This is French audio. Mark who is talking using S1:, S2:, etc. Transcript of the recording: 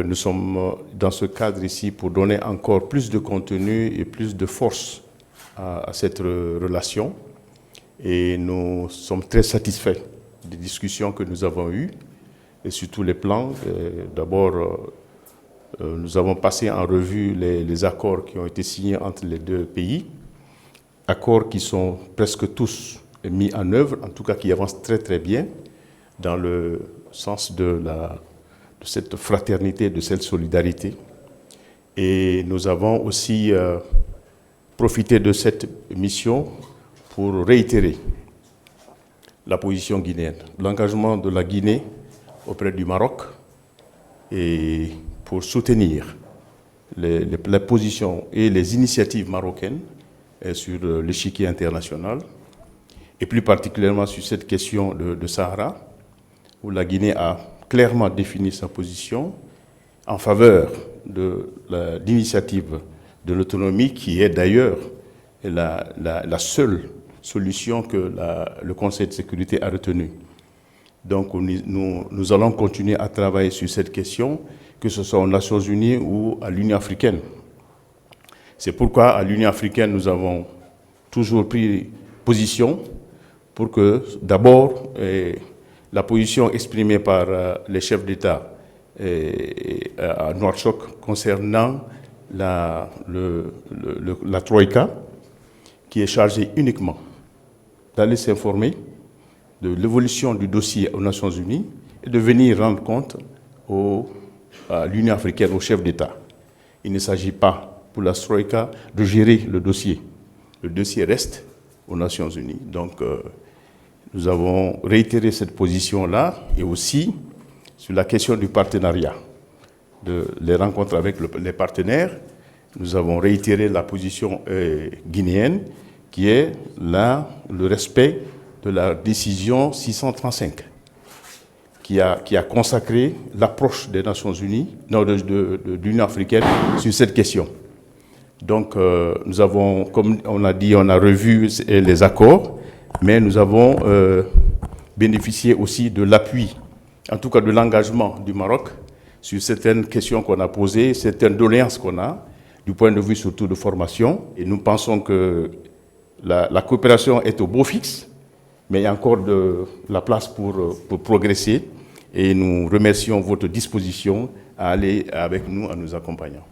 S1: nous sommes dans ce cadre ici pour donner encore plus de contenu et plus de force à cette relation. Et nous sommes très satisfaits des discussions que nous avons eues et sur tous les plans. D'abord, nous avons passé en revue les accords qui ont été signés entre les deux pays, accords qui sont presque tous mis en œuvre, en tout cas qui avancent très très bien dans le sens de cette fraternité, de cette solidarité. Et nous avons aussi profité de cette mission pour réitérer la position guinéenne, l'engagement de la Guinée auprès du Maroc et pour soutenir les positions et les initiatives marocaines sur l'échiquier international, et plus particulièrement sur cette question de Sahara, où la Guinée a clairement défini sa position en faveur de l'initiative de l'autonomie, qui est d'ailleurs la seule solution que le Conseil de sécurité a retenue. Donc nous allons continuer à travailler sur cette question, que ce soit aux Nations Unies ou à l'Union africaine. C'est pourquoi à l'Union africaine, nous avons toujours pris position pour que d'abord la position exprimée par les chefs d'État à Nouakchott concernant la Troïka, qui est chargée uniquement d'aller s'informer de l'évolution du dossier aux Nations Unies et de venir rendre compte à l'Union africaine, aux chefs d'État. Il ne s'agit pas pour la Troïka de gérer le dossier. Le dossier reste aux Nations Unies. Donc, nous avons réitéré cette position-là et aussi sur la question du partenariat, les rencontres avec les partenaires. Nous avons réitéré la position guinéenne qui est le respect de la décision 635 qui a consacré l'approche des Nations Unies, de l'Union africaine sur cette question. Donc nous avons, comme on a dit, on a revu les accords, mais nous avons bénéficié aussi de l'appui, en tout cas de l'engagement du Maroc sur certaines questions qu'on a posées, certaines doléances qu'on a, du point de vue surtout de formation. Et nous pensons que la coopération est au beau fixe, mais il y a encore de la place pour progresser. Et nous remercions votre disposition à aller avec nous en nous accompagnant.